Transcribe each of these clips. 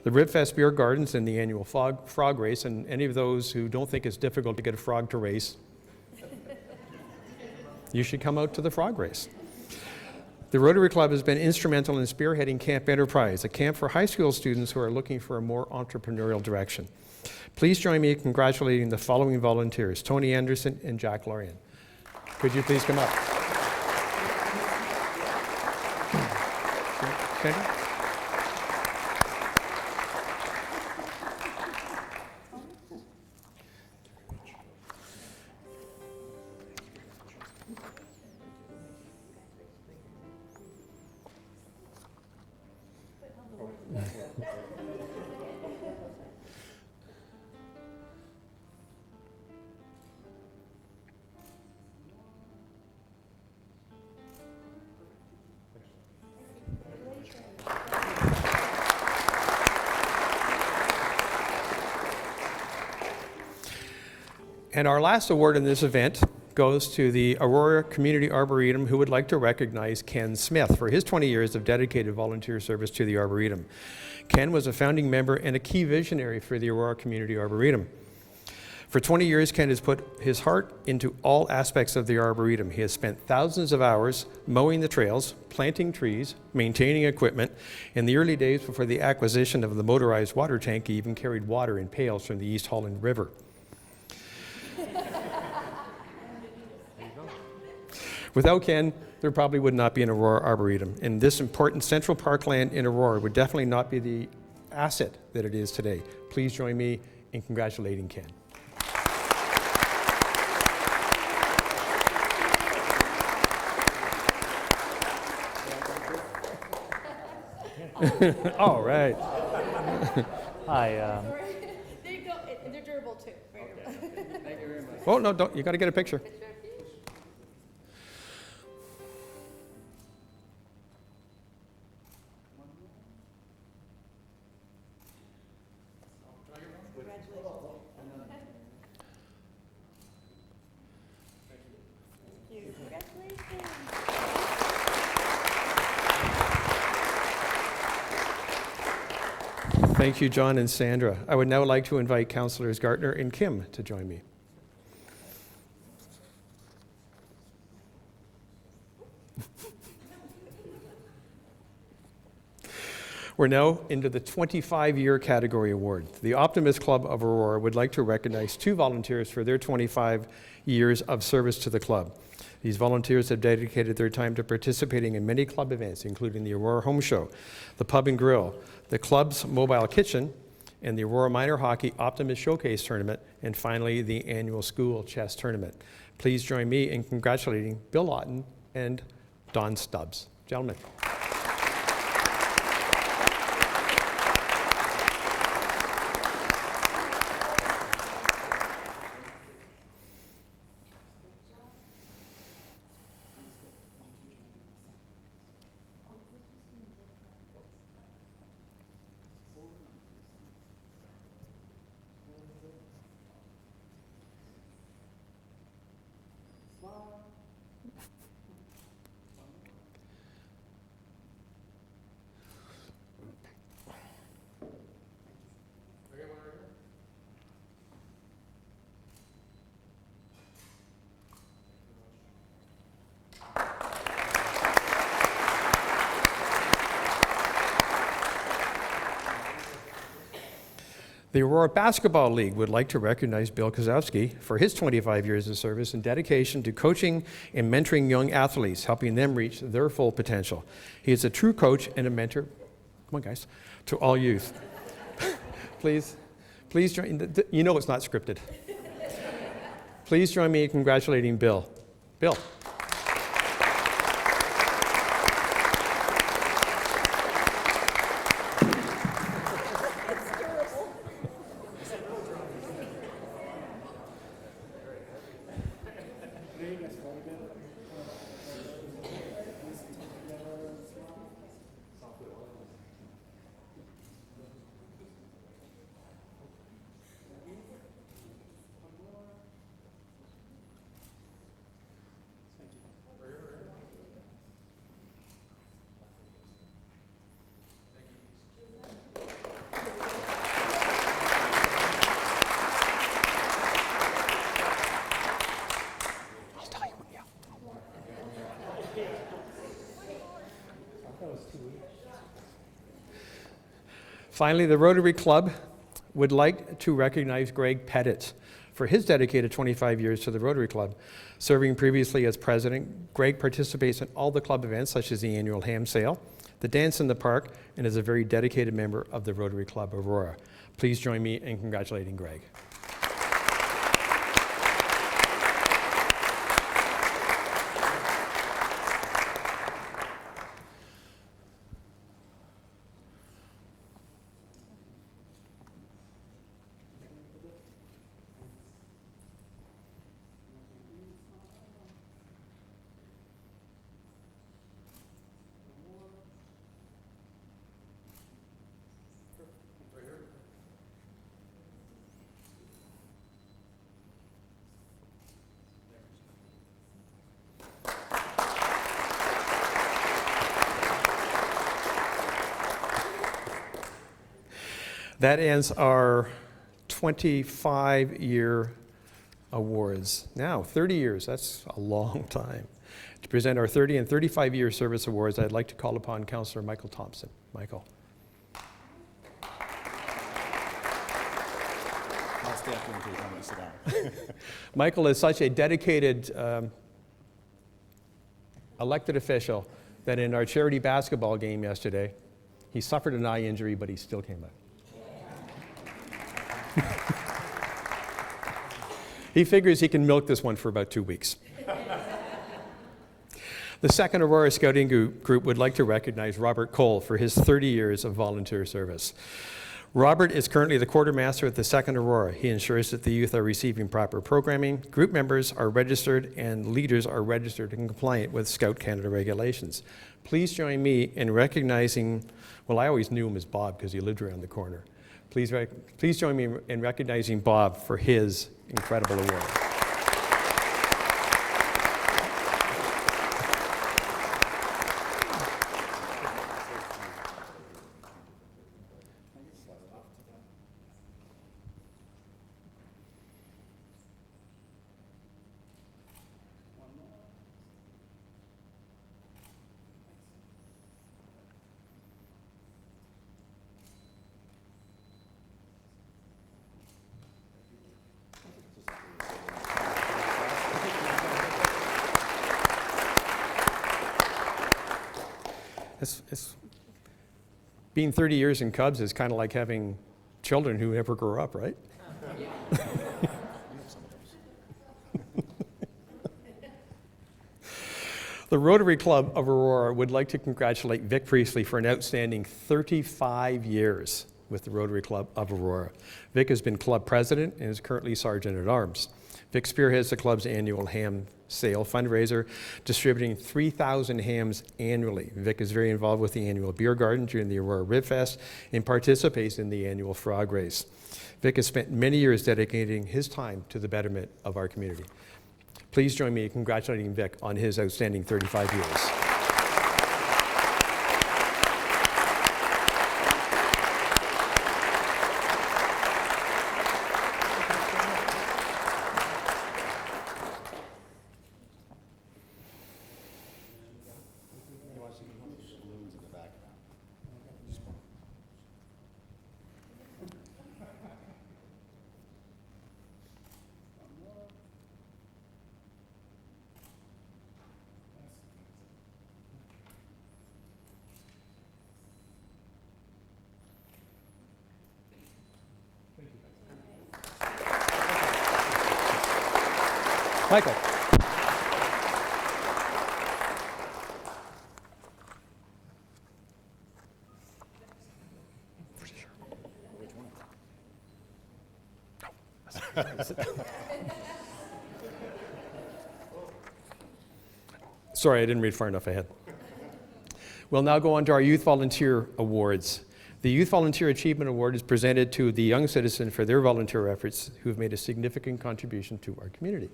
the Ribfest Beer Gardens and the annual frog race, and any of those who don't think it's difficult to get a frog to race, you should come out to the frog race. The Rotary Club has been instrumental in spearheading Camp Enterprise, a camp for high school students who are looking for a more entrepreneurial direction. Please join me in congratulating the following volunteers, Tony Anderson and Jack Lorian. Could you please come up? Sandra? And our last award in this event goes to the Aurora Community Arboretum, who would like to recognize Ken Smith for his 20 years of dedicated volunteer service to the Arboretum. Ken was a founding member and a key visionary for the Aurora Community Arboretum. For 20 years, Ken has put his heart into all aspects of the Arboretum. He has spent thousands of hours mowing the trails, planting trees, maintaining equipment. In the early days before the acquisition of the motorized water tank, he even carried water in pails from the East Holland River. Without Ken, there probably would not be an Aurora Arboretum, and this important central parkland in Aurora would definitely not be the asset that it is today. Please join me in congratulating Ken. All right. Hi. There you go. They're durable too. Thank you very much. Oh, no, don't. You got to get a picture. Thank you, John and Sandra. I would now like to invite Councillors Gartner and Kim to join me. We're now into the 25-year category award. The Optimist Club of Aurora would like to recognize 2 volunteers for their 25 years of service to the club. These volunteers have dedicated their time to participating in many club events, including the Aurora Home Show, the Pub and Grill, the club's mobile kitchen, and the Aurora Minor Hockey Optimist Showcase Tournament, and finally, the annual school chess tournament. Please join me in congratulating Bill Lawton and Don Stubbs. Gentlemen. The Aurora Basketball League would like to recognize Bill Kozowski for his 25 years of service and dedication to coaching and mentoring young athletes, helping them reach their full potential. He is a true coach and a mentor, come on guys, to all youth. Please join, you know it's not scripted. Please join me in congratulating Bill. Bill. Finally, the Rotary Club would like to recognize Greg Pettit for his dedicated 25 years to the Rotary Club. Serving previously as president, Greg participates in all the club events such as the annual ham sale, the dance in the park, and is a very dedicated member of the Rotary Club Aurora. Please join me in congratulating Greg. That ends our 25-year awards. Now, 30 years, that's a long time. To present our 30 and 35-year service awards, I'd like to call upon Councillor Michael Thompson. Michael. I'll stay up here until you tell me to sit down. Michael is such a dedicated elected official that in our charity basketball game yesterday, he suffered an eye injury, but he still came out. He figures he can milk this one for about 2 weeks. The second Aurora Scouting Group would like to recognize Robert Cole for his 30 years of volunteer service. Robert is currently the quartermaster at the second Aurora. He ensures that the youth are receiving proper programming, group members are registered, and leaders are registered and compliant with Scout Canada regulations. Please join me in recognizing, well, I always knew him as Bob because he lived around the corner. Please join me in recognizing Bob for his incredible award. Being 30 years in Cubs is kind of like having children who never grow up, right? The Rotary Club of Aurora would like to congratulate Vic Priestley for an outstanding 35 years with the Rotary Club of Aurora. Vic has been club president and is currently Sergeant at Arms. Vic spearheads the club's annual ham sale fundraiser, distributing 3,000 hams annually. Vic is very involved with the annual beer garden during the Aurora Rib Fest and participates in the annual frog race. Vic has spent many years dedicating his time to the betterment of our community. Please join me in congratulating Vic on his outstanding 35 years. Michael. Sorry, I didn't read far enough ahead. We'll now go on to our Youth Volunteer Awards. The Youth Volunteer Achievement Award is presented to the young citizen for their volunteer efforts who have made a significant contribution to our community.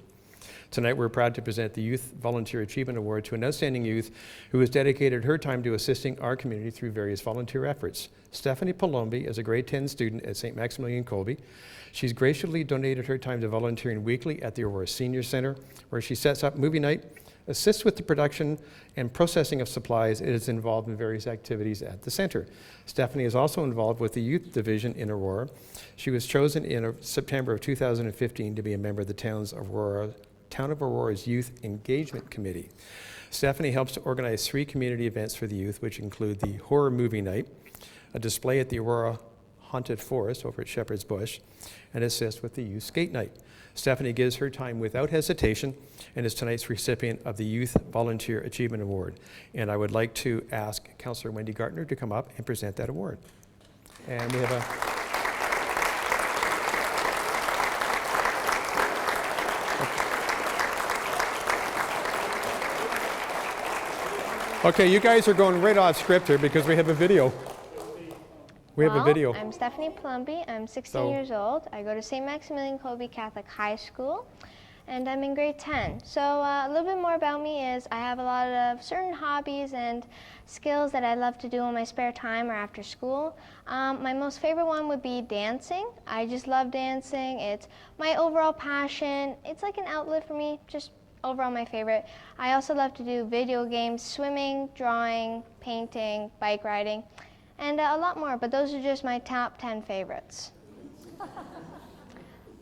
Tonight, we're proud to present the Youth Volunteer Achievement Award to an outstanding youth who has dedicated her time to assisting our community through various volunteer efforts. Stephanie Palombi is a grade 10 student at St. Maximilian Colby. She's graciously donated her time to volunteering weekly at the Aurora Senior Center, where she sets up movie night, assists with the production and processing of supplies, and is involved in various activities at the center. Stephanie is also involved with the youth division in Aurora. She was chosen in September of 2015 to be a member of the Town of Aurora's Youth Engagement Committee. Stephanie helps to organize 3 community events for the youth, which include the Horror Movie Night, a display at the Aurora Haunted Forest over at Shepherd's Bush, and assists with the Youth Skate Night. Stephanie gives her time without hesitation and is tonight's recipient of the Youth Volunteer Achievement Award. And I would like to ask Councillor Wendy Gartner to come up and present that award. And we have Okay, you guys are going right off script here because we have a video. We have a video. I'm Stephanie Plumby. I'm 16 years old. I go to St. Maximilian Kolbe Catholic High School, and I'm in grade 10. So a little bit more about me is I have a lot of certain hobbies and skills that I love to do in my spare time or after school. My most favorite one would be dancing. I just love dancing. It's my overall passion. It's like an outlet for me, just overall my favorite. I also love to do video games, swimming, drawing, painting, bike riding, and a lot more, but those are just my top 10 favorites.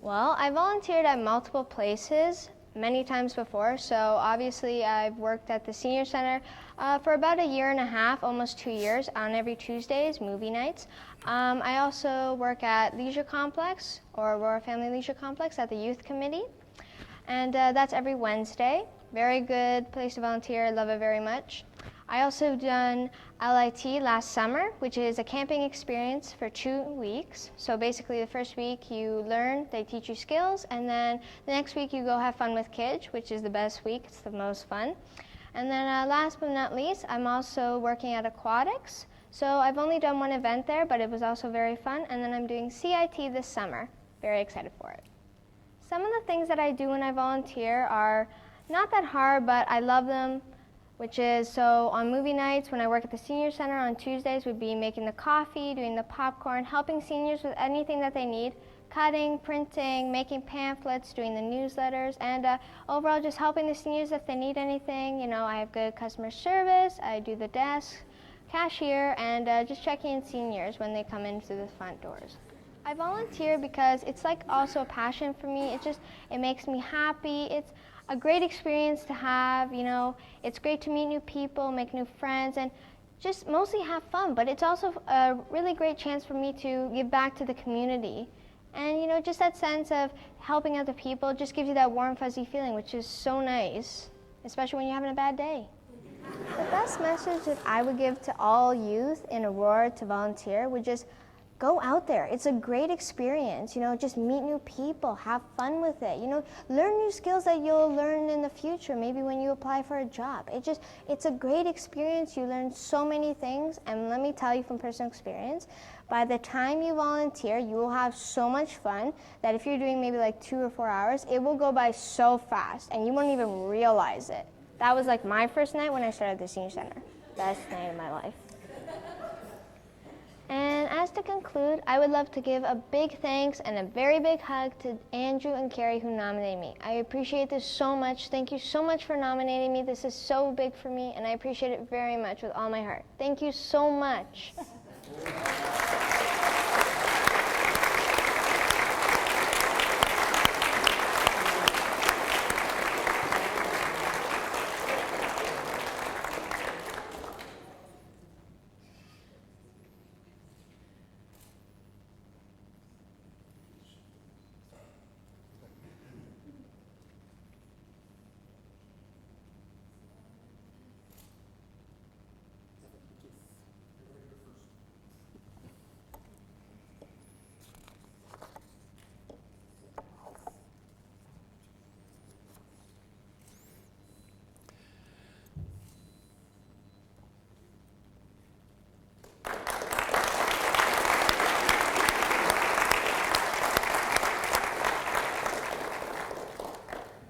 Well, I volunteered at multiple places many times before, so obviously I've worked at the Senior Center for about a year and a half, almost 2 years, on every Tuesdays, movie nights. I also work at Leisure Complex, or Aurora Family Leisure Complex, at the Youth Committee, and that's every Wednesday. Very good place to volunteer, I love it very much. I also done LIT last summer, which is a camping experience for 2 weeks. So basically the first week you learn, they teach you skills, and then the next week you go have fun with kids, which is the best week, it's the most fun. And then last but not least, I'm also working at aquatics. So I've only done one event there, but it was also very fun. And then I'm doing CIT this summer, very excited for it. Some of the things that I do when I volunteer are not that hard, but I love them. Which is, so on movie nights, when I work at the Senior Center on Tuesdays, would be making the coffee, doing the popcorn, helping seniors with anything that they need, cutting, printing, making pamphlets, doing the newsletters, and overall just helping the seniors if they need anything. You know, I have good customer service, I do the desk, cashier, and just checking in seniors when they come in through the front doors. I volunteer because it's like also a passion for me. It makes me happy. It's a great experience to have, you know. It's great to meet new people, make new friends, and just mostly have fun. But it's also a really great chance for me to give back to the community. And, you know, just that sense of helping other people just gives you that warm, fuzzy feeling, which is so nice, especially when you're having a bad day. The best message that I would give to all youth in Aurora to volunteer would just go out there. It's a great experience, you know, just meet new people, have fun with it, you know, learn new skills that you'll learn in the future, maybe when you apply for a job. It's a great experience. You learn so many things, and let me tell you from personal experience, by the time you volunteer, you will have so much fun that if you're doing maybe like 2 or 4 hours, it will go by so fast, and you won't even realize it. That was like my first night when I started at the Senior Center. Best night of my life. And as to conclude, I would love to give a big thanks and a very big hug to Andrew and Carrie who nominated me. I appreciate this so much. Thank you so much for nominating me. This is so big for me, and I appreciate it very much with all my heart. Thank you so much.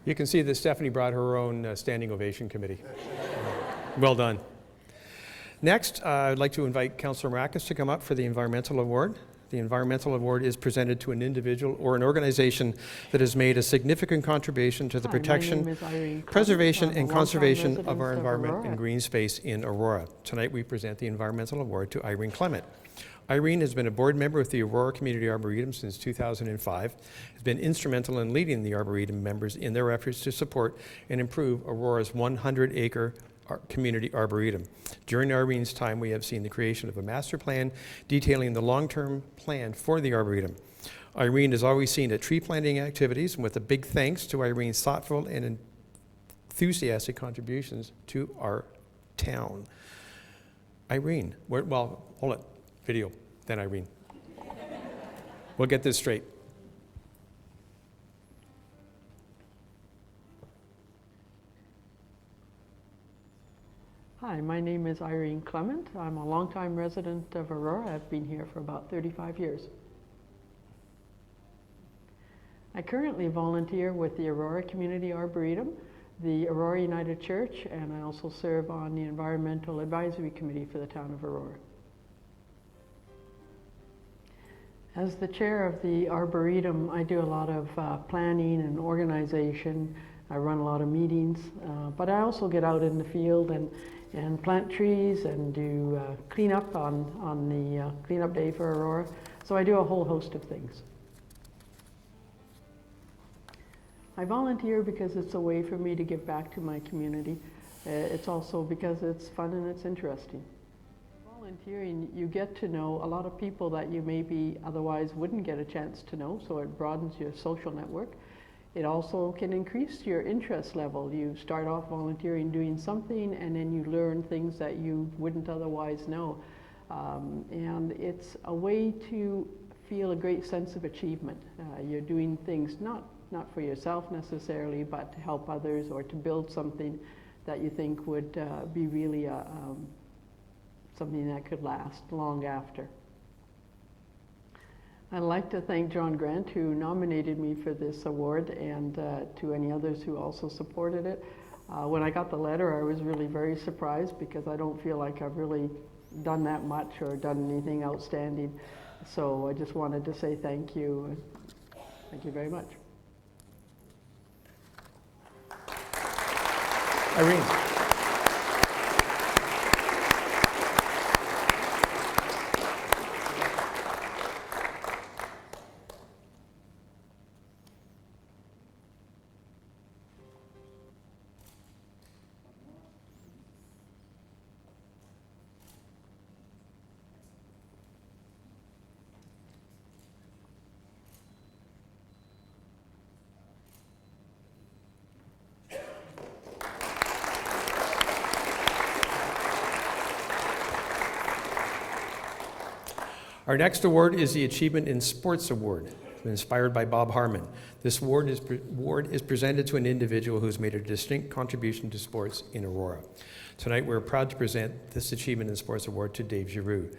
You can see that Stephanie brought her own standing ovation committee. Well done. Next, I'd like to invite Councillor Maracus to come up for the Environmental Award. The environmental award is presented to an individual or an organization that has made a significant contribution to the Hi, my protection, name is Irene Clement. preservation, I'm a and longtime conservation of resident our environment Aurora. and green space in Aurora. Tonight, we present the environmental award to Irene Clement. Irene has been a board member with the Aurora Community Arboretum since 2005, has been instrumental in leading the Arboretum members in their efforts to support and improve Aurora's 100-acre community arboretum. During Irene's time, we have seen the creation of a master plan detailing the long-term plan for the arboretum. Irene is always seen at tree planting activities, and with a big thanks to Irene's thoughtful and enthusiastic contributions to our town. Irene, well, hold it, video, then Irene. We'll get this straight. Hi, my name is Irene Clement. I'm a longtime resident of Aurora. I've been here for about 35 years. I currently volunteer with the Aurora Community Arboretum, the Aurora United Church, and I also serve on the Environmental Advisory Committee for the town of Aurora. As the chair of the Arboretum, I do a lot of planning and organization. I run a lot of meetings, but I also get out in the field and plant trees and do cleanup on the cleanup day for Aurora. So I do a whole host of things. I volunteer because it's a way for me to give back to my community. It's also because it's fun and it's interesting. Volunteering, you get to know a lot of people that you maybe otherwise wouldn't get a chance to know, so it broadens your social network. It also can increase your interest level. You start off volunteering doing something and then you learn things that you wouldn't otherwise know. And it's a way to feel a great sense of achievement. You're doing things not for yourself necessarily, but to help others or to build something that you think would be really something that could last long after. I'd like to thank John Grant, who nominated me for this award, and to any others who also supported it. When I got the letter, I was really very surprised because I don't feel like I've really done that much or done anything outstanding. So I just wanted to say thank you. Thank you very much. Irene. Our next award is the Achievement in Sports Award, inspired by Bob Harmon. This award is presented to an individual who's made a distinct contribution to sports in Aurora. Tonight, we're proud to present this Achievement in Sports Award to Dave Giroux.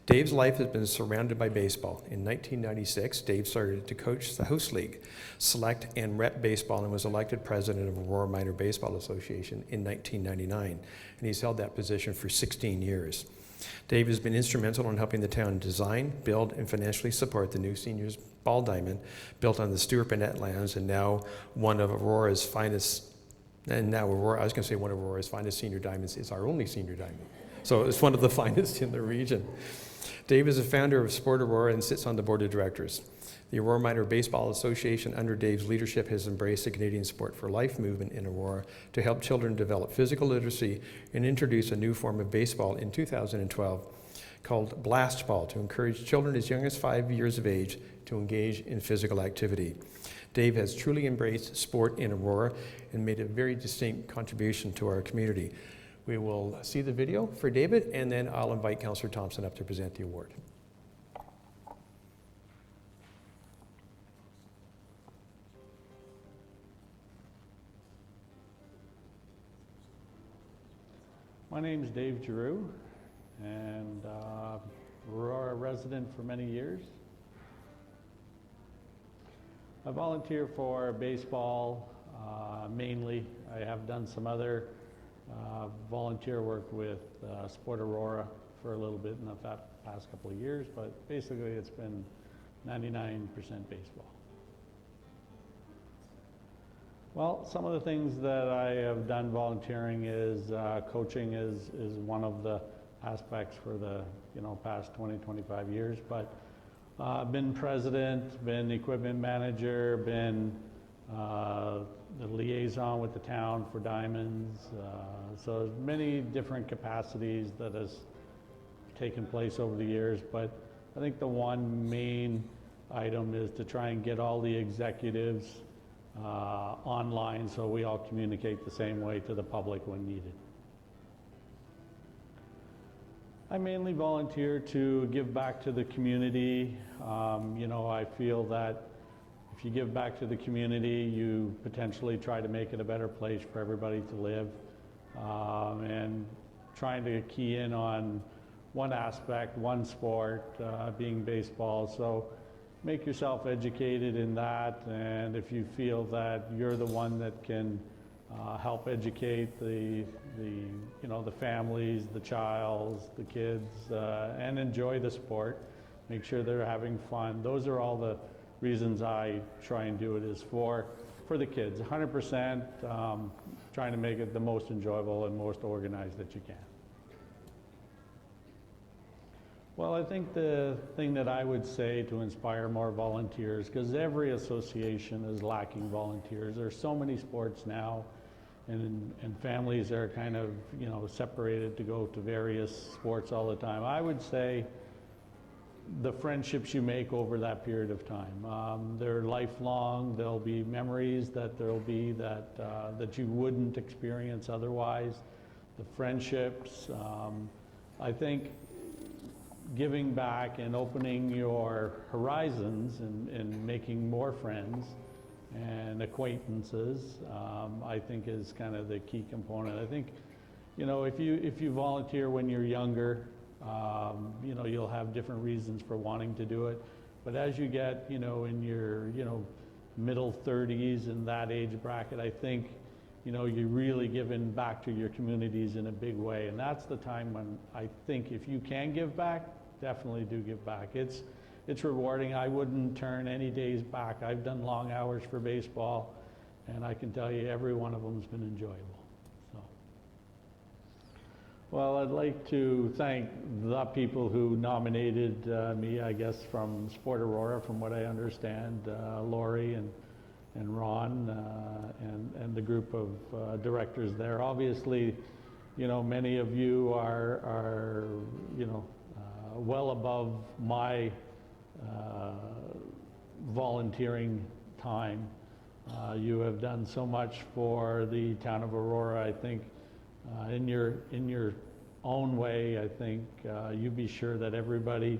Dave's life has been surrounded by baseball. In 1996, Dave started to coach the House League, select and rep baseball, and was elected president of Aurora Minor Baseball Association in 1999. And he's held that position for 16 years. Dave has been instrumental in helping the town design, build, and financially support the new seniors ball diamond built on the Stuart Burnett lands, and now one of Aurora's finest, and now Aurora, I was going to say one of Aurora's finest senior diamonds is our only senior diamond. So it's one of the finest in the region. Dave is a founder of Sport Aurora and sits on the board of directors. The Aurora Minor Baseball Association, under Dave's leadership, has embraced the Canadian Sport for Life movement in Aurora to help children develop physical literacy and introduce a new form of baseball in 2012 called Blast Ball to encourage children as young as 5 years of age to engage in physical activity. Dave has truly embraced sport in Aurora and made a very distinct contribution to our community. We will see the video for David, and then I'll invite Councillor Thompson up to present the award. My name is Dave Giroux, and Aurora resident for many years. I volunteer for baseball mainly. I have done some other volunteer work with Sport Aurora for a little bit in the past couple of years, but basically it's been 99% baseball. Well, some of the things that I have done volunteering is coaching is one of the aspects for the past 20, 25 years, but been president, been equipment manager, been the liaison with the town for Diamonds, so many different capacities that has taken place over the years, but I think the one main item is to try and get all the executives online so we all communicate the same way to the public when needed. I mainly volunteer to give back to the community. I feel that if you give back to the community, you potentially try to make it a better place for everybody to live, and trying to key in on one aspect, one sport, being baseball. So make yourself educated in that, and if you feel that you're the one that can help educate the families, the childs, the kids, and enjoy the sport, make sure they're having fun. Those are all the reasons I try and do it, is for the kids, 100%, trying to make it the most enjoyable and most organized that you can. Well, I think the thing that I would say to inspire more volunteers, because every association is lacking volunteers. There's so many sports now, and families are kind of, separated to go to various sports all the time. I would say the friendships you make over that period of time, they're lifelong. There'll be memories that that you wouldn't experience otherwise. The friendships, I think giving back and opening your horizons and making more friends and acquaintances, I think is kind of the key component. I think, if you volunteer when you're younger, you'll have different reasons for wanting to do it. But as you get, in your, middle 30s and that age bracket, I think, you're really giving back to your communities in a big way. And that's the time when I think if you can give back, definitely do give back. It's rewarding. I wouldn't turn any days back. I've done long hours for baseball, and I can tell you every one of them has been enjoyable. So, well, I'd like to thank the people who nominated me, I guess, from Sport Aurora, from what I understand, Lori and Ron, and the group of directors there. Obviously, many of you are well above my volunteering time. You have done so much for the town of Aurora. I think in your own way, I think you be sure that everybody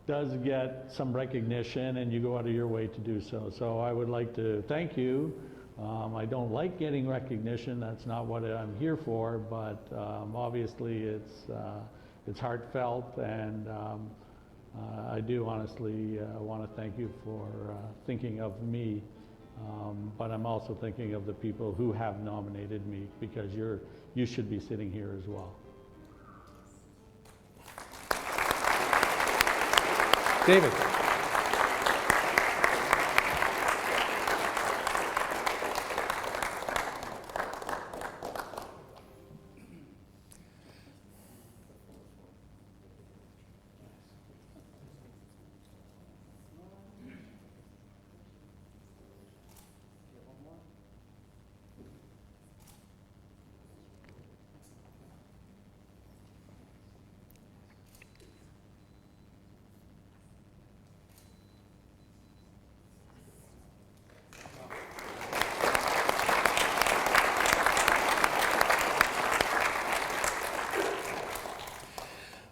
does get some recognition, and you go out of your way to do so. So I would like to thank you. I don't like getting recognition. That's not what I'm here for, but obviously it's heartfelt, and I do honestly want to thank you for thinking of me, but I'm also thinking of the people who have nominated me, because you should be sitting here as well. David.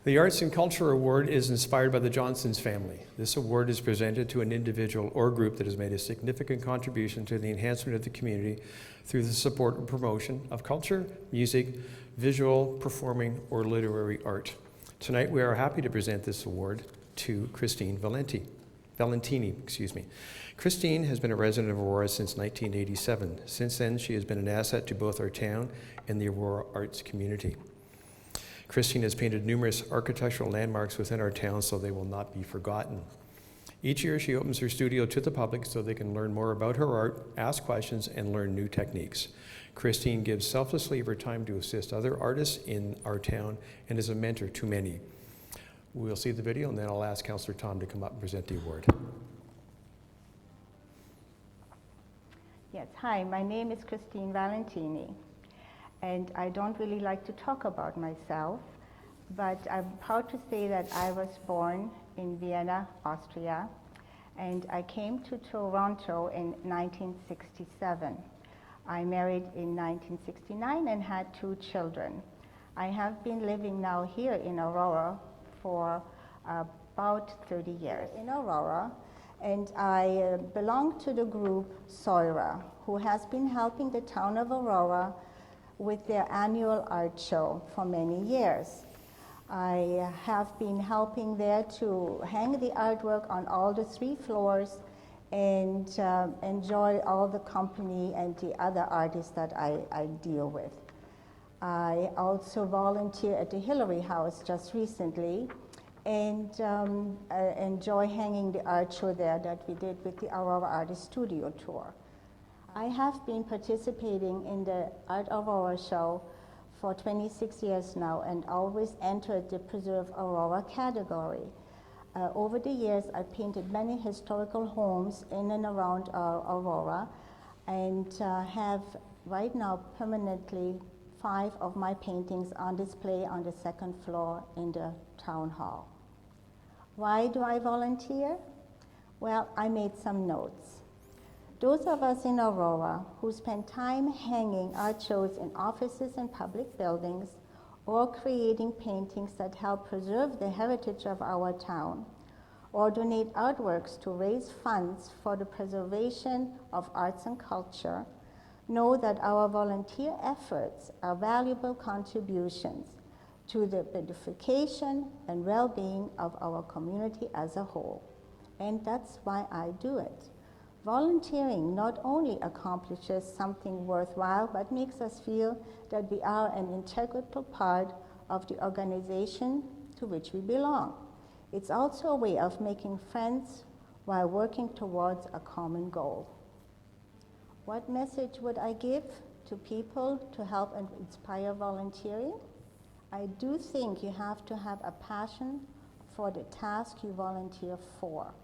The Arts and Culture Award is inspired by the Johnsons family. This award is presented to an individual or group that has made a significant contribution to the enhancement of the community through the support and promotion of culture, music, visual, performing, or literary art. Tonight we are happy to present this award to Christine Valentini. Christine has been a resident of Aurora since 1987. Since then, she has been an asset to both our town and the Aurora arts community. Christine has painted numerous architectural landmarks within our town so they will not be forgotten. Each year she opens her studio to the public so they can learn more about her art, ask questions, and learn new techniques. Christine gives selflessly of her time to assist other artists in our town and is a mentor to many. We'll see the video and then I'll ask Councillor Tom to come up and present the award. Yes, hi, my name is Christine Valentini, and I don't really like to talk about myself, but I'm proud to say that I was born in Vienna, Austria, and I came to Toronto in 1967. I married in 1969 and had 2 children. I have been living now here in Aurora for about 30 years. In Aurora, and I belong to the group Soira, who has been helping the town of Aurora with their annual art show for many years. I have been helping there to hang the artwork on all the 3 floors and enjoy all the company and the other artists that I deal with. I also volunteer at the Hillary House just recently, and enjoy hanging the art show there that we did with the Aurora Artist Studio Tour. I have been participating in the Art Aurora show for 26 years now and always entered the Preserve Aurora category. Over the years, I've painted many historical homes in and around Aurora and have right now permanently 5 of my paintings on display on the 2nd floor in the town hall. Why do I volunteer? Well, I made some notes. Those of us in Aurora who spend time hanging art shows in offices and public buildings or creating paintings that help preserve the heritage of our town or donate artworks to raise funds for the preservation of arts and culture know that our volunteer efforts are valuable contributions to the beautification and well-being of our community as a whole. And that's why I do it. Volunteering not only accomplishes something worthwhile, but makes us feel that we are an integral part of the organization to which we belong. It's also a way of making friends while working towards a common goal. What message would I give to people to help and inspire volunteering? I do think you have to have a passion for the task you volunteer for,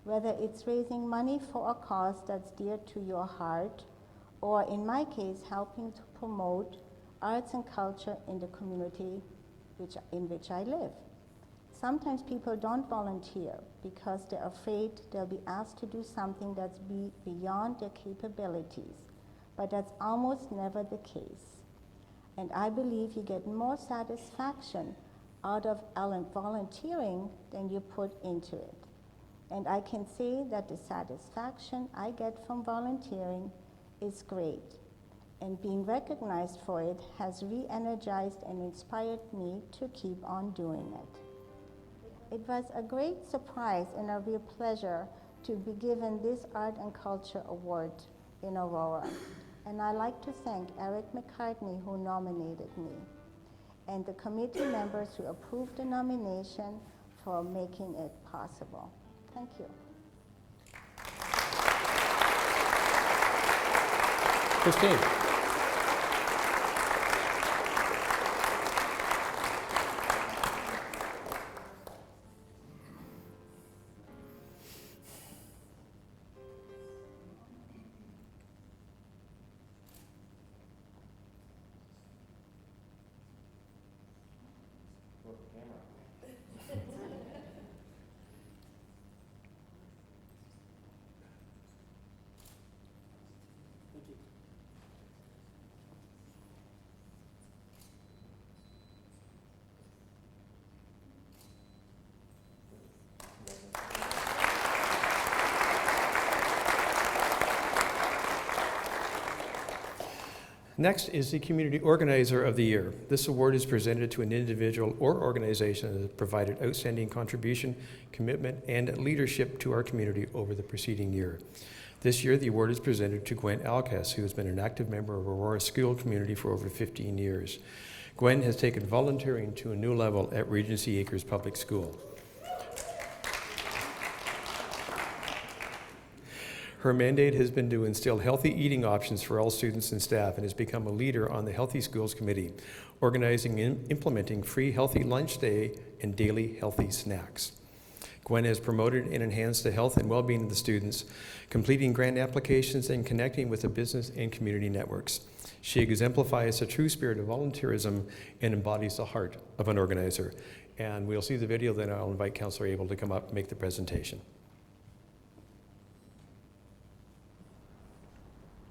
whether it's raising money for a cause that's dear to your heart, or in my case, helping to promote arts and culture in the community in which I live. Sometimes people don't volunteer because they're afraid they'll be asked to do something that's beyond their capabilities, but that's almost never the case. And I believe you get more satisfaction out of volunteering than you put into it. And I can say that the satisfaction I get from volunteering is great. And being recognized for it has re-energized and inspired me to keep on doing it. It was a great surprise and a real pleasure to be given this Art and Culture Award in Aurora. And I'd like to thank Eric McCartney, who nominated me, and the committee members who approved the nomination for making it possible. Thank you. Christine. Next is the Community Organizer of the Year. This award is presented to an individual or organization that has provided outstanding contribution, commitment, and leadership to our community over the preceding year. This year, the award is presented to Gwen Alcas, who has been an active member of Aurora School community for over 15 years. Gwen has taken volunteering to a new level at Regency Acres Public School. Her mandate has been to instill healthy eating options for all students and staff and has become a leader on the Healthy Schools Committee, organizing and implementing free healthy lunch day and daily healthy snacks. Gwen has promoted and enhanced the health and well-being of the students, completing grant applications and connecting with the business and community networks. She exemplifies the true spirit of volunteerism and embodies the heart of an organizer. And we'll see the video, then I'll invite Councillor Abel to come up and make the presentation.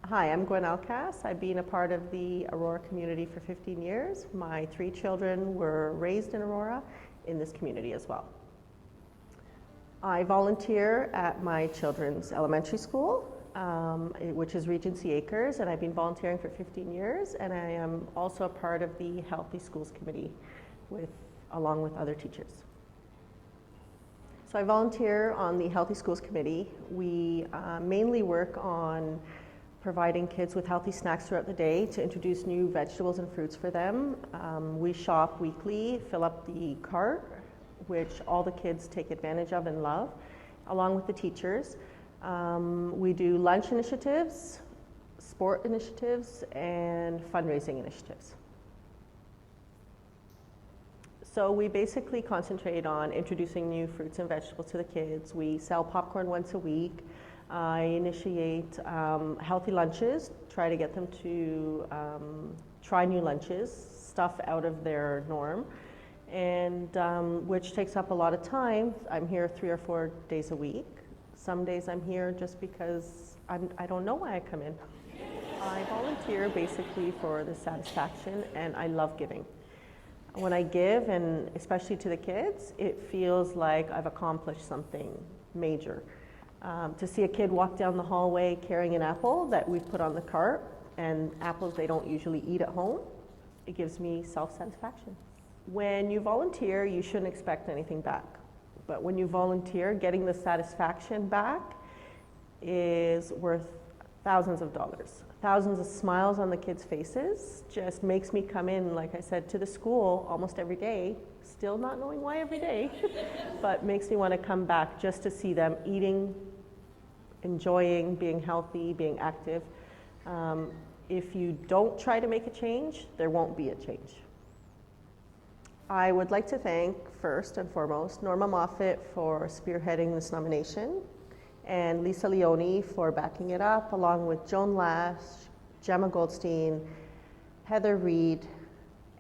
Hi, I'm Gwen Alcas. I've been a part of the Aurora community for 15 years. My 3 children were raised in Aurora in this community as well. I volunteer at my children's elementary school, which is Regency Acres, and I've been volunteering for 15 years, and I am also a part of the Healthy Schools Committee along with other teachers. So I volunteer on the Healthy Schools Committee. We mainly work on providing kids with healthy snacks throughout the day to introduce new vegetables and fruits for them. We shop weekly, fill up the cart, which all the kids take advantage of and love, along with the teachers. We do lunch initiatives, sport initiatives, and fundraising initiatives. So we basically concentrate on introducing new fruits and vegetables to the kids. We sell popcorn once a week. I initiate healthy lunches, try to get them to try new lunches, stuff out of their norm, and which takes up a lot of time. I'm here 3 or 4 days a week. Some days I'm here just because I don't know why I come in. I volunteer basically for the satisfaction, and I love giving. When I give, and especially to the kids, it feels like I've accomplished something major. To see a kid walk down the hallway carrying an apple that we've put on the cart, and apples they don't usually eat at home, it gives me self-satisfaction. When you volunteer, you shouldn't expect anything back. But when you volunteer, getting the satisfaction back is worth thousands of dollars. Thousands of smiles on the kids' faces just makes me come in, like I said, to the school almost every day, still not knowing why every day, but makes me want to come back just to see them eating, enjoying, being healthy, being active. If you don't try to make a change, there won't be a change. I would like to thank, first and foremost, Norma Moffat for spearheading this nomination, and Lisa Leone for backing it up, along with Joan Lash, Gemma Goldstein, Heather Reed,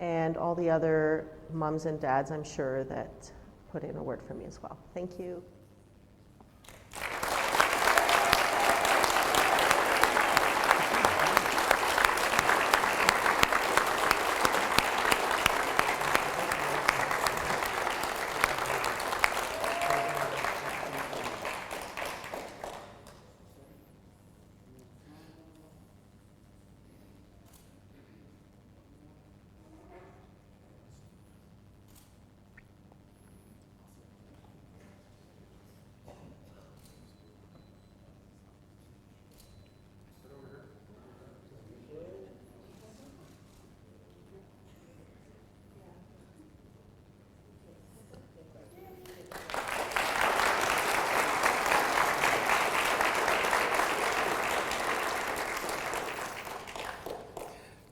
and all the other mums and dads, I'm sure, that put in a word for me as well. Thank you.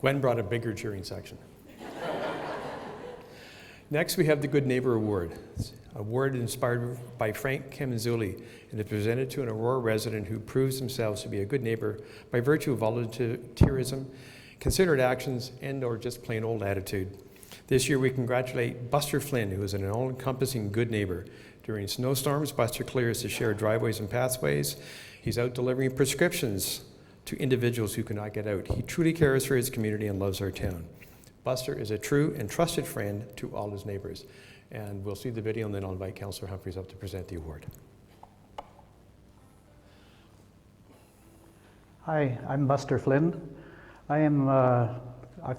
Gwen brought a bigger cheering section. Next, we have the Good Neighbor Award. It's an award inspired by Frank Kamenzuli and is presented to an Aurora resident who proves themselves to be a good neighbor by virtue of volunteerism, considered actions, and or just plain old attitude. This year, we congratulate Buster Flynn, who is an all-encompassing good neighbor. During snowstorms, Buster clears the shared driveways and pathways. He's out delivering prescriptions to individuals who cannot get out. He truly cares for his community and loves our town. Buster is a true and trusted friend to all his neighbors. And we'll see the video, and then I'll invite Councillor Humphreys up to present the award. Hi, I'm Buster Flynn. I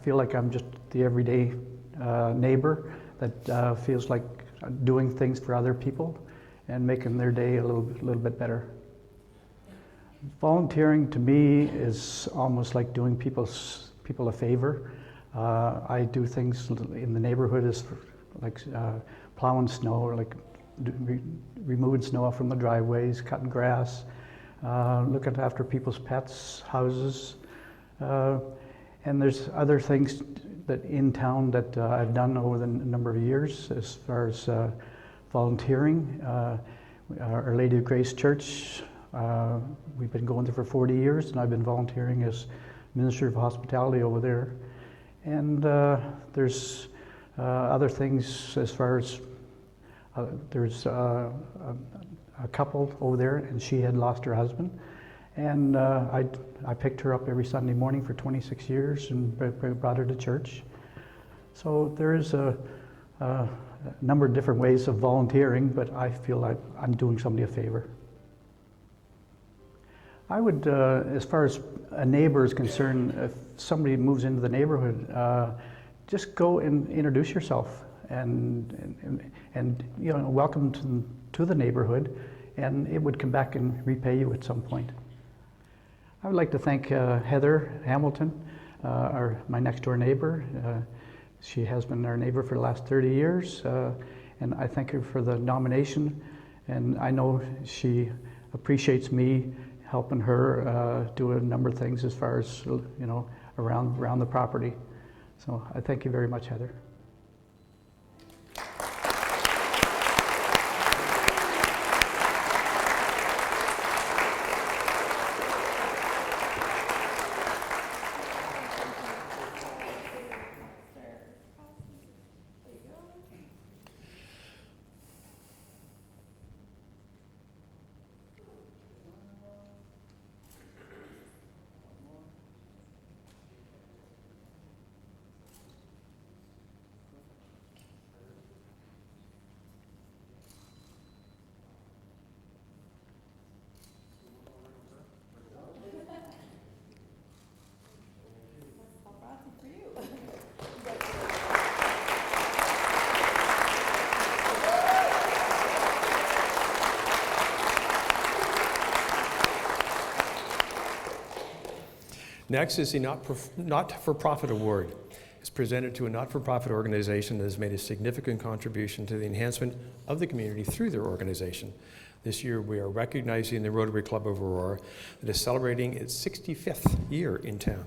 feel like I'm just the everyday neighbor that feels like doing things for other people and making their day a little bit better. Volunteering to me is almost like doing people a favor. I do things in the neighborhood like plowing snow, or like removing snow from the driveways, cutting grass, looking after people's pets, houses. And there's other things that in town that I've done over the number of years as far as volunteering. Our Lady of Grace Church, we've been going there for 40 years, and I've been volunteering as Minister of Hospitality over there. And there's other things as far as there's a couple over there, and she had lost her husband. And I picked her up every Sunday morning for 26 years and brought her to church. So there is a number of different ways of volunteering, but I feel like I'm doing somebody a favor. I would, as far as a neighbor is concerned, if somebody moves into the neighborhood, just go and introduce yourself and you know, welcome to the neighborhood, and it would come back and repay you at some point. I would like to thank Heather Hamilton, my next door neighbor. She has been our neighbor for the last 30 years, and I thank her for the nomination, and I know she appreciates me helping her do a number of things as far as, you know, around the property. So I thank you very much, Heather. Next is the Not-for-Profit Award. It's presented to a not-for-profit organization that has made a significant contribution to the enhancement of the community through their organization. This year we are recognizing the Rotary Club of Aurora that is celebrating its 65th year in town.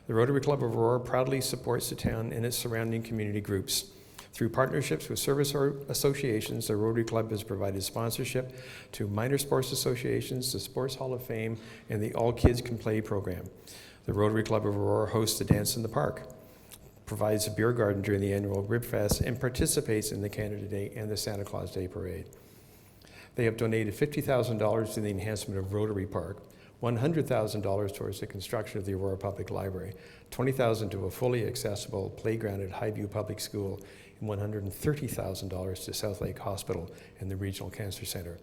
The Rotary Club of Aurora proudly supports the town and its surrounding community groups. Through partnerships with service associations, the Rotary Club has provided sponsorship to minor sports associations, the Sports Hall of Fame, and the All Kids Can Play program. The Rotary Club of Aurora hosts the Dance in the Park, provides a beer garden during the annual Rib Fest, and participates in the Canada Day and the Santa Claus Day Parade. They have donated $50,000 to the enhancement of Rotary Park, $100,000 towards the construction of the Aurora Public Library, $20,000 to a fully accessible playground at Highview Public School, and $130,000 to South Lake Hospital and the Regional Cancer Center.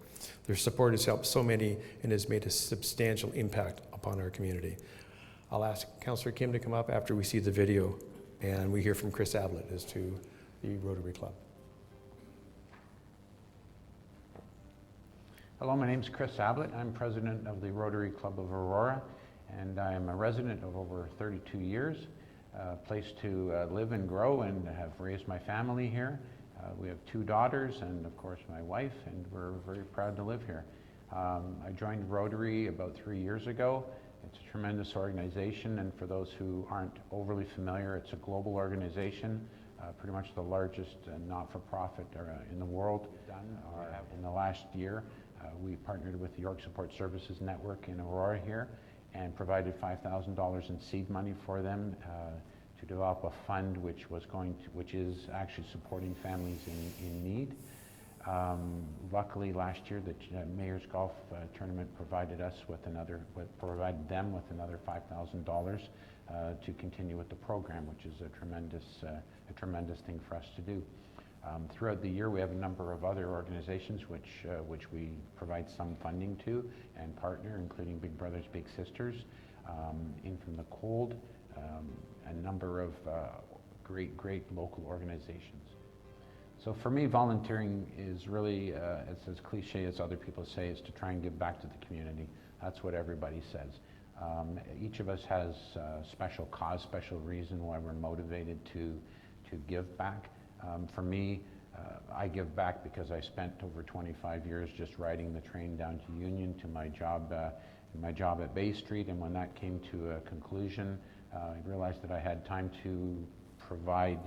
Their support has helped so many and has made a substantial impact upon our community. I'll ask Councillor Kim to come up after we see the video and we hear from Chris Ablett as to the Rotary Club. Hello, my name is Chris Ablett. I'm president of the Rotary Club of Aurora, and I am a resident of over 32 years. A place to live and grow, and have raised my family here. We have 2 daughters and of course my wife, and we're very proud to live here. I joined Rotary about 3 years ago. It's a tremendous organization, and for those who aren't overly familiar, it's a global organization, pretty much the largest not-for-profit in the world. In the last year, we partnered with the York Support Services Network in Aurora here and provided $5,000 in seed money for them to develop a fund which is actually supporting families in need. Luckily, last year the Mayor's Golf Tournament provided them with another $5,000 to continue with the program, which is a tremendous thing for us to do. Throughout the year, we have a number of other organizations which we provide some funding to and partner, including Big Brothers Big Sisters, In From the Cold, a number of great local organizations. So for me, volunteering is really, it's as cliche as other people say, is to try and give back to the community. That's what everybody says. Each of us has a special cause, special reason why we're motivated to give back. For me, I give back because I spent over 25 years just riding the train down to Union to my job at Bay Street, and when that came to a conclusion, I realized that I had time to provide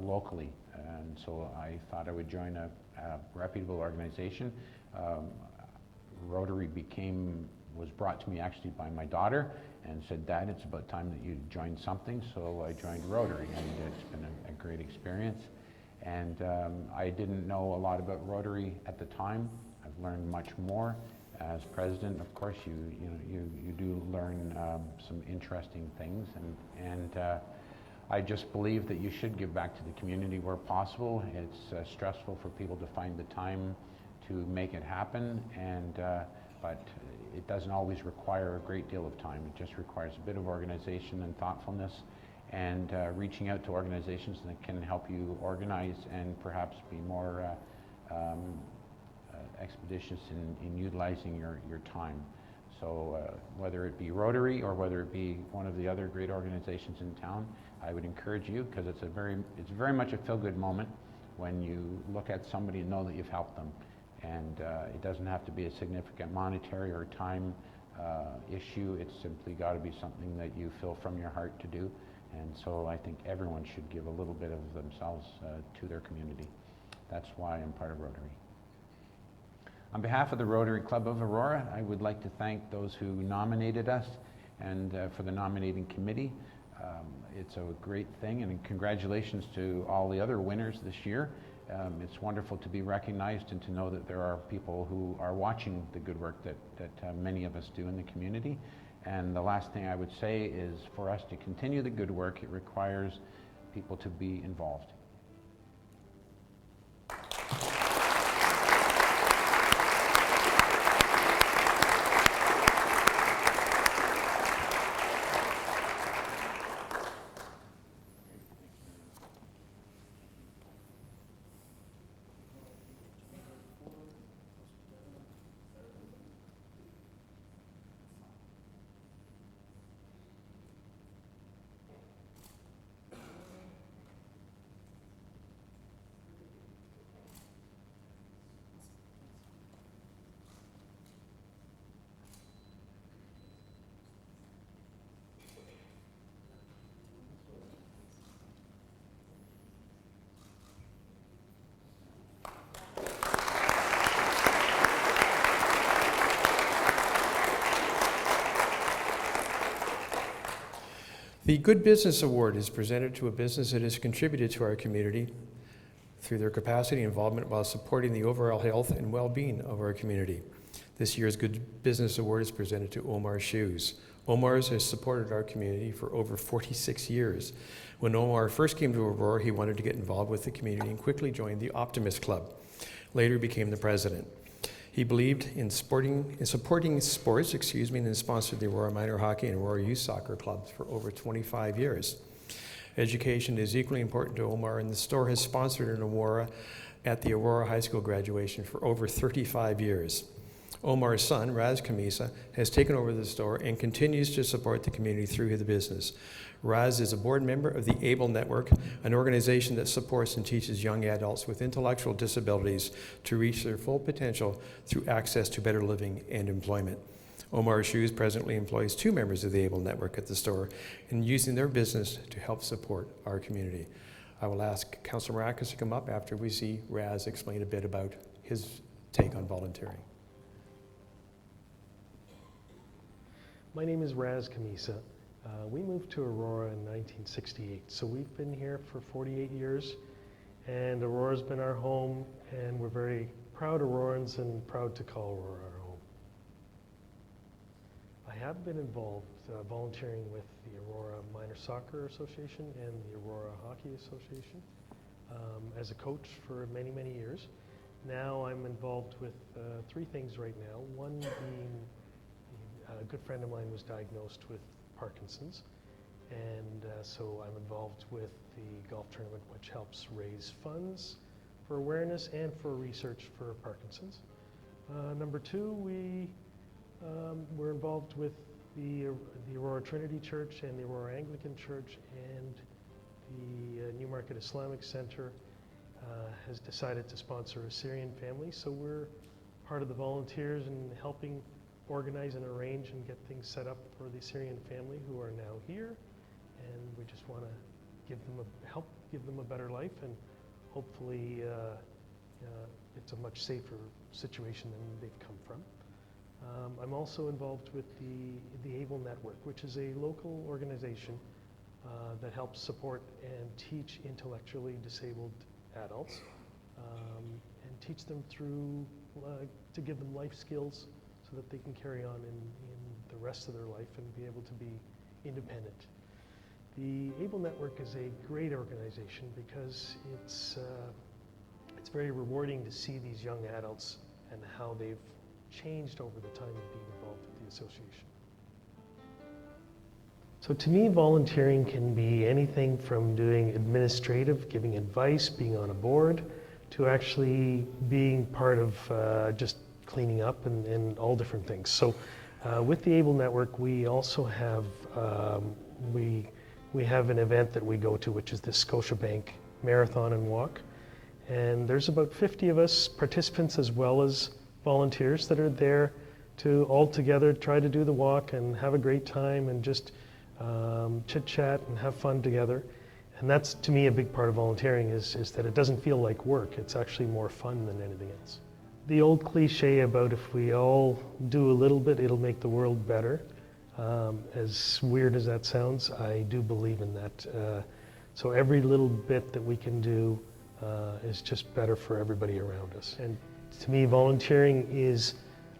locally, and so I thought I would join a reputable organization. Rotary was brought to me actually by my daughter and said, "Dad, it's about time that you joined something," so I joined Rotary, and it's been a great experience. And I didn't know a lot about Rotary at the time. I've learned much more. As president, of course, you do learn some interesting things, and I just believe that you should give back to the community where possible. It's stressful for people to find the time to make it happen, but it doesn't always require a great deal of time. It just requires a bit of organization and thoughtfulness, and reaching out to organizations that can help you organize and perhaps be more expeditious in utilizing your time. So whether it be Rotary or whether it be one of the other great organizations in town, I would encourage you, because it's very much a feel-good moment when you look at somebody and know that you've helped them. And it doesn't have to be a significant monetary or time issue. It's simply got to be something that you feel from your heart to do. And so I think everyone should give a little bit of themselves to their community. That's why I'm part of Rotary. On behalf of the Rotary Club of Aurora, I would like to thank those who nominated us and for the nominating committee. It's a great thing, and congratulations to all the other winners this year. It's wonderful to be recognized and to know that there are people who are watching the good work that many of us do in the community. And the last thing I would say is, for us to continue the good work, it requires people to be involved. The Good Business Award is presented to a business that has contributed to our community through their capacity and involvement while supporting the overall health and well-being of our community. This year's Good Business Award is presented to Omar Shoes. Omar has supported our community for over 46 years. When Omar first came to Aurora, he wanted to get involved with the community and quickly joined the Optimist Club. Later became the president. He believed in supporting sports, and sponsored the Aurora Minor Hockey and Aurora Youth Soccer clubs for over 25 years. Education is equally important to Omar, and the store has sponsored an Aurora at the Aurora High School graduation for over 35 years. Omar's son, Raz Kamisa, has taken over the store and continues to support the community through the business. Raz is a board member of the ABLE Network, an organization that supports and teaches young adults with intellectual disabilities to reach their full potential through access to better living and employment. Omar Shoes presently employs 2 members of the ABLE Network at the store and using their business to help support our community. I will ask Councillor Maracas to come up after we see Raz explain a bit about his take on volunteering. My name is Raz Kamisa. We moved to Aurora in 1968, so we've been here for 48 years, and Aurora's been our home, and we're very proud Aurorans and proud to call Aurora our home. I have been involved volunteering with the Aurora Minor Soccer Association and the Aurora Hockey Association as a coach for many, many years. Now I'm involved with 3 things right now. One being a good friend of mine was diagnosed with Parkinson's, and so I'm involved with the golf tournament, which helps raise funds for awareness and for research for Parkinson's. Number 2, we're involved with the Aurora Trinity Church and the Aurora Anglican Church and the Newmarket Islamic Center has decided to sponsor a Syrian family. So we're part of the volunteers and helping organize and arrange and get things set up for the Syrian family who are now here. And we just want to help give them a better life, and hopefully it's a much safer situation than they've come from. I'm also involved with the ABLE Network, which is a local organization that helps support and teach intellectually disabled adults and teach them through, to give them life skills so that they can carry on in the rest of their life and be able to be independent. The ABLE Network is a great organization because it's very rewarding to see these young adults and how they've changed over the time of being involved with the association. So to me, volunteering can be anything from doing administrative, giving advice, being on a board, to actually being part of just cleaning up and all different things. So with the ABLE Network, we also have, we have an event that we go to, which is the Scotiabank Marathon and Walk. And there's about 50 of us participants as well as volunteers that are there to all together try to do the walk and have a great time and just chit chat and have fun together. And that's, to me, a big part of volunteering is that it doesn't feel like work. It's actually more fun than anything else. The old cliche about if we all do a little bit, it'll make the world better. As weird as that sounds, I do believe in that. So every little bit that we can do is just better for everybody around us. And to me, volunteering is,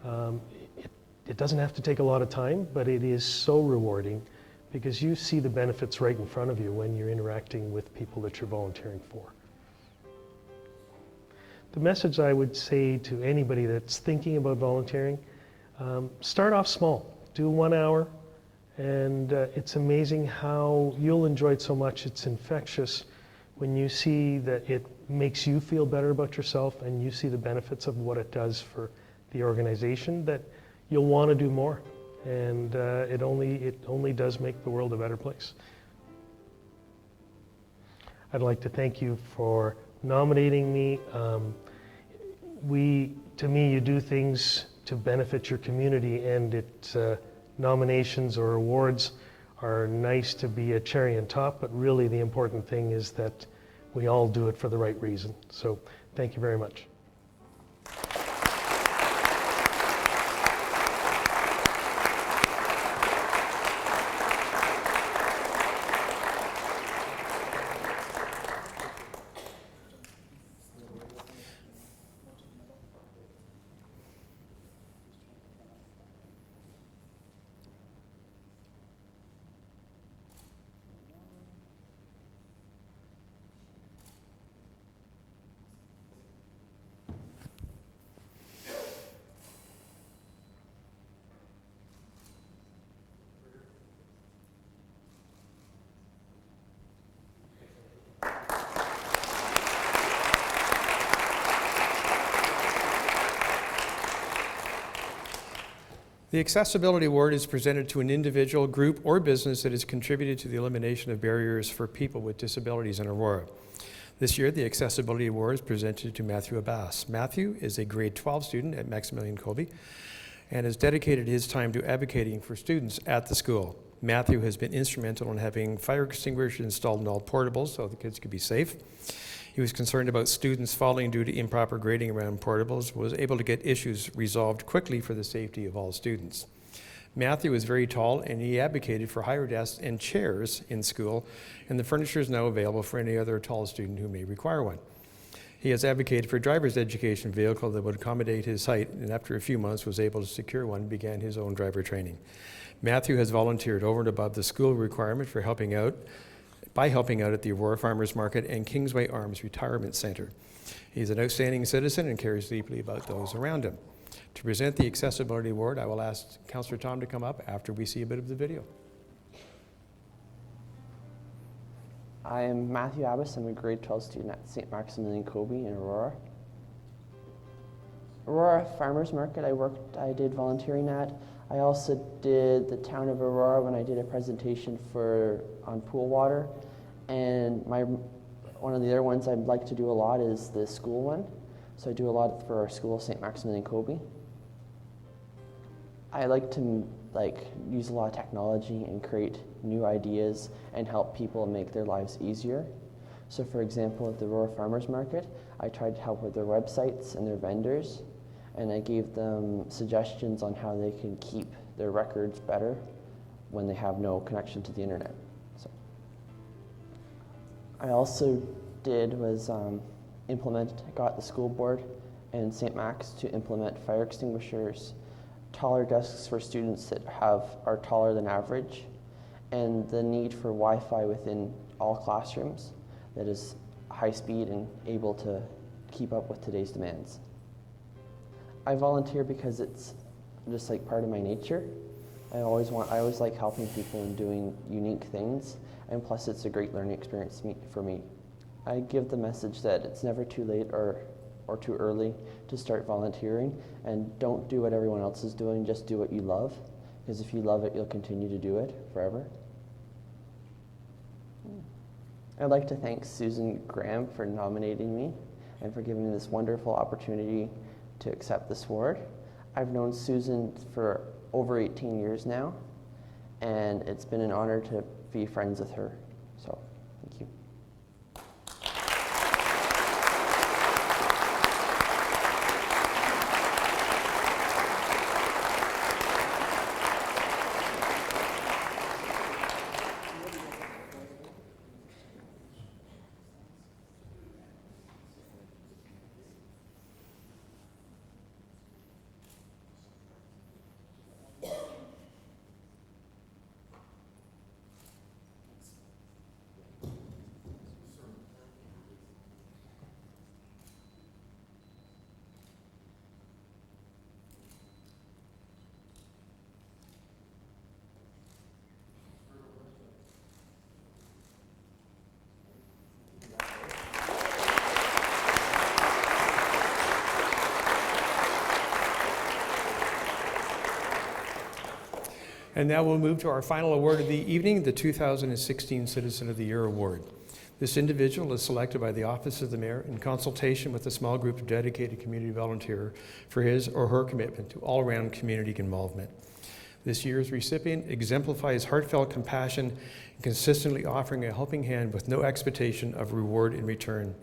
it doesn't have to take a lot of time, but it is so rewarding because you see the benefits right in front of you when you're interacting with people that you're volunteering for. The message I would say to anybody that's thinking about volunteering, start off small. Do 1 hour, and it's amazing how you'll enjoy it so much. It's infectious when you see that it makes you feel better about yourself and you see the benefits of what it does for the organization, that you'll want to do more. And it only does make the world a better place. I'd like to thank you for nominating me. To me, you do things to benefit your community, and nominations or awards are nice to be a cherry on top, but really the important thing is that we all do it for the right reason. So thank you very much. The Accessibility Award is presented to an individual, group, or business that has contributed to the elimination of barriers for people with disabilities in Aurora. This year, the Accessibility Award is presented to Matthew Abbas. Matthew is a grade 12 student at Maximilian Kolbe and has dedicated his time to advocating for students at the school. Matthew has been instrumental in having fire extinguishers installed in all portables so the kids could be safe. He was concerned about students falling due to improper grading around portables, was able to get issues resolved quickly for the safety of all students. Matthew is very tall, and he advocated for higher desks and chairs in school, and the furniture is now available for any other tall student who may require one. He has advocated for a driver's education vehicle that would accommodate his height, and after a few months was able to secure one and began his own driver training. Matthew has volunteered over and above the school requirement for helping out at the Aurora Farmers Market and Kingsway Arms Retirement Center. He's an outstanding citizen and cares deeply about those around him. To present the Accessibility Award, I will ask Councillor Tom to come up after we see a bit of the video. I am Matthew Abbas. I'm a grade 12 student at St. Maximilian Kolbe in Aurora. Aurora Farmers Market I did volunteering at. I also did the town of Aurora when I did a presentation on pool water. And one of the other ones I'd like to do a lot is the school one. So I do a lot for our school, St. Maximilian Kobe. I like to use a lot of technology and create new ideas and help people make their lives easier. So for example, at the Aurora Farmers Market, I tried to help with their websites and their vendors, and I gave them suggestions on how they can keep their records better when they have no connection to the internet. So I also got the school board and St. Max to implement fire extinguishers, taller desks for students that are taller than average, and the need for Wi-Fi within all classrooms that is high speed and able to keep up with today's demands. I volunteer because it's just part of my nature. I always like helping people and doing unique things, and plus it's a great learning experience for me. I give the message that it's never too late or too early to start volunteering, and don't do what everyone else is doing, just do what you love, because if you love it, you'll continue to do it forever. I'd like to thank Susan Graham for nominating me and for giving me this wonderful opportunity to accept this award. I've known Susan for over 18 years now, and it's been an honor to be friends with her. So, thank you. And now we'll move to our final award of the evening, the 2016 Citizen of the Year Award. This individual is selected by the Office of the Mayor in consultation with a small group of dedicated community volunteers for his or her commitment to all-around community involvement. This year's recipient exemplifies heartfelt compassion and consistently offering a helping hand with no expectation of reward in return.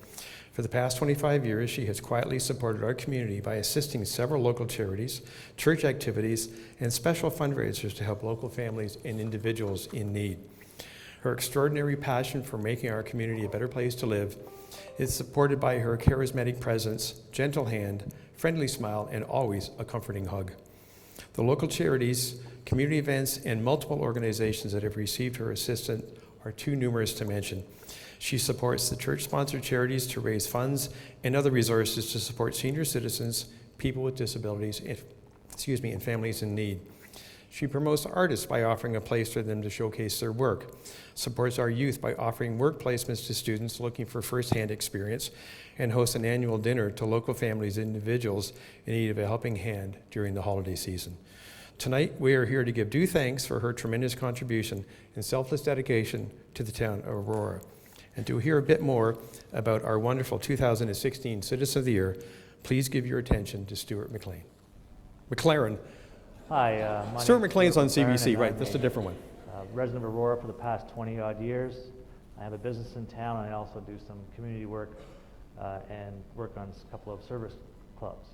For the past 25 years, she has quietly supported our community by assisting several local charities, church activities, and special fundraisers to help local families and individuals in need. Her extraordinary passion for making our community a better place to live is supported by her charismatic presence, gentle hand, friendly smile, and always a comforting hug. The local charities, community events, and multiple organizations that have received her assistance are too numerous to mention. She supports the church-sponsored charities to raise funds and other resources to support senior citizens, people with disabilities, and families in need. She promotes artists by offering a place for them to showcase their work, supports our youth by offering work placements to students looking for first-hand experience, and hosts an annual dinner to local families and individuals in need of a helping hand during the holiday season. Tonight, we are here to give due thanks for her tremendous contribution and selfless dedication to the town of Aurora. And to hear a bit more about our wonderful 2016 Citizen of the Year, please give your attention to Stuart McLaren. Hi, my Stuart name is McLean's on Stuart McLaren, CBC, and right? I'm That's a different one. Resident of Aurora for the past 20 odd years. I have a business in town, and I also do some community work and work on a couple of service clubs.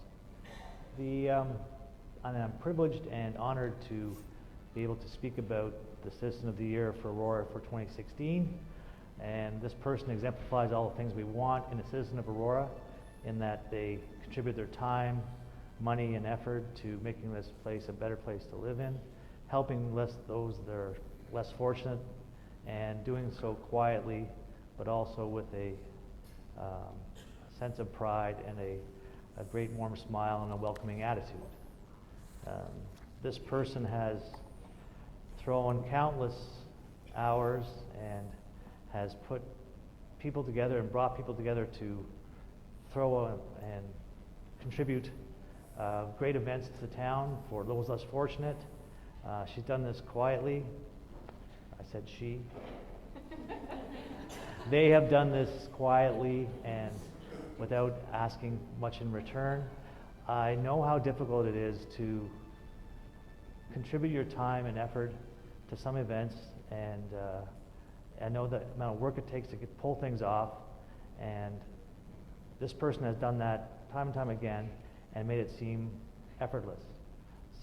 I'm privileged and honored to be able to speak about the Citizen of the Year for Aurora for 2016. And this person exemplifies all the things we want in a citizen of Aurora, in that they contribute their time, money, and effort to making this place a better place to live in, helping those that are less fortunate, and doing so quietly, but also with a sense of pride and a great warm smile and a welcoming attitude. This person has thrown countless hours and has put people together and brought people together to throw and contribute great events to the town for those less fortunate. She's done this quietly. I said she. They have done this quietly and without asking much in return. I know how difficult it is to contribute your time and effort to some events, and I know the amount of work it takes to pull things off, and this person has done that time and time again and made it seem effortless.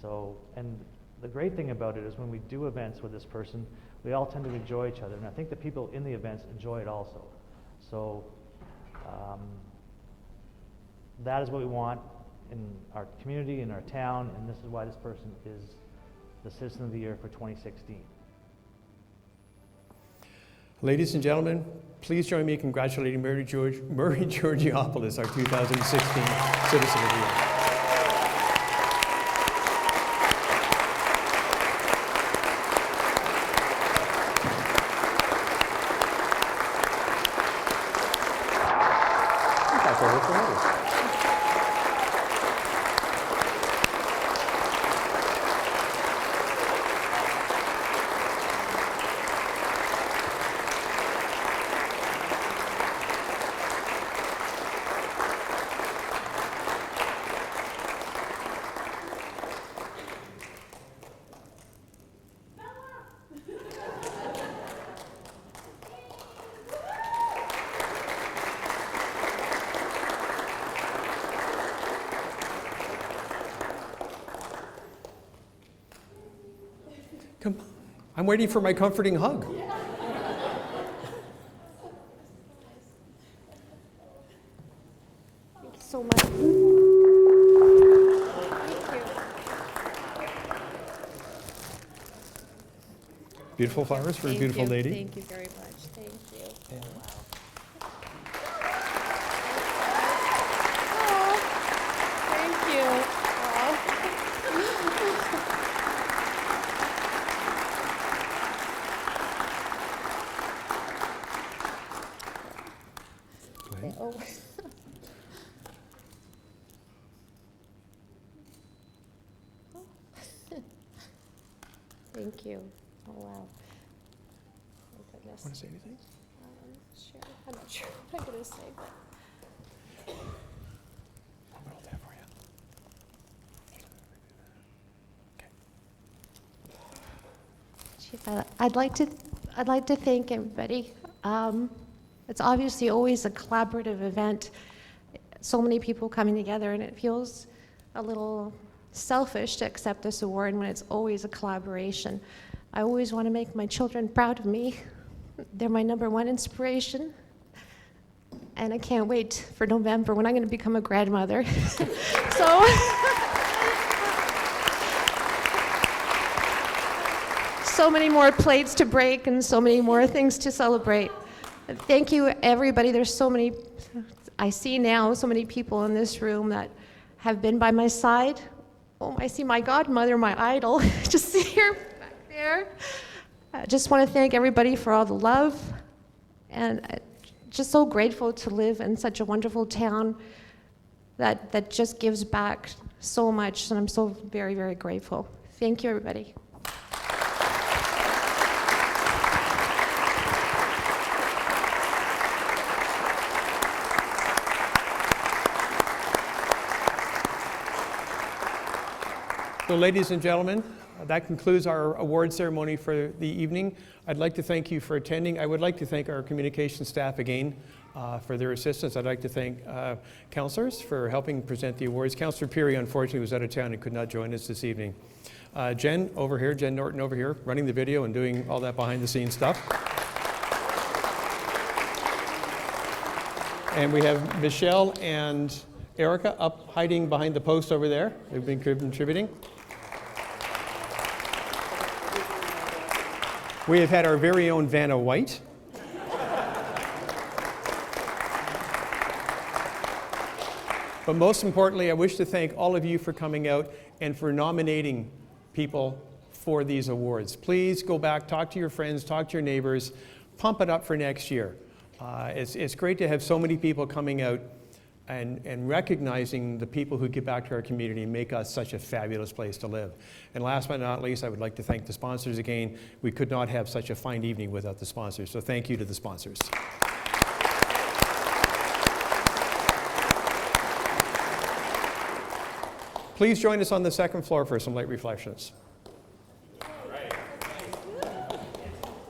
So, and the great thing about it is when we do events with this person, we all tend to enjoy each other, and I think the people in the events enjoy it also. So that is what we want in our community, in our town, and this is why this person is the Citizen of the Year for 2016. Ladies and gentlemen, please join me in congratulating Murray Georgiopoulos, our 2016 Citizen of the Year. Come on. I'm waiting for my comforting hug. Thank you so much. Thank you. Beautiful flowers for a beautiful lady. Thank you very much. Thank you. Yeah. Thank you. Oh. Thank you. Oh, wow. Oh, goodness. Want to say anything? Sure. I'm not sure what I'm going to say, but. I'm going to hold that for you. Okay. Chief, I'd like to thank everybody. It's obviously always a collaborative event. So many people coming together, and it feels a little selfish to accept this award when it's always a collaboration. I always want to make my children proud of me. They're my #1 inspiration. And I can't wait for November when I'm going to become a grandmother. So many more plates to break and so many more things to celebrate. Thank you, everybody. There's so many, I see now, so many people in this room that have been by my side. Oh, I see my godmother, my idol, just here back there. I just want to thank everybody for all the love, and just so grateful to live in such a wonderful town that just gives back so much, and I'm so very, very grateful. Thank you, everybody. So, ladies and gentlemen, that concludes our award ceremony for the evening. I'd like to thank you for attending. I would like to thank our communication staff again for their assistance. I'd like to thank councillors for helping present the awards. Councillor Peary, unfortunately, was out of town and could not join us this evening. Jen over here, Jen Norton over here, running the video and doing all that behind-the-scenes stuff. And we have Michelle and Erica up hiding behind the post over there. They've been contributing. We have had our very own Vanna White. But most importantly, I wish to thank all of you for coming out and for nominating people for these awards. Please go back, talk to your friends, talk to your neighbors, pump it up for next year. It's great to have so many people coming out and recognizing the people who give back to our community and make us such a fabulous place to live. And last but not least, I would like to thank the sponsors again. We could not have such a fine evening without the sponsors, so thank you to the sponsors. Please join us on the second floor for some light reflections.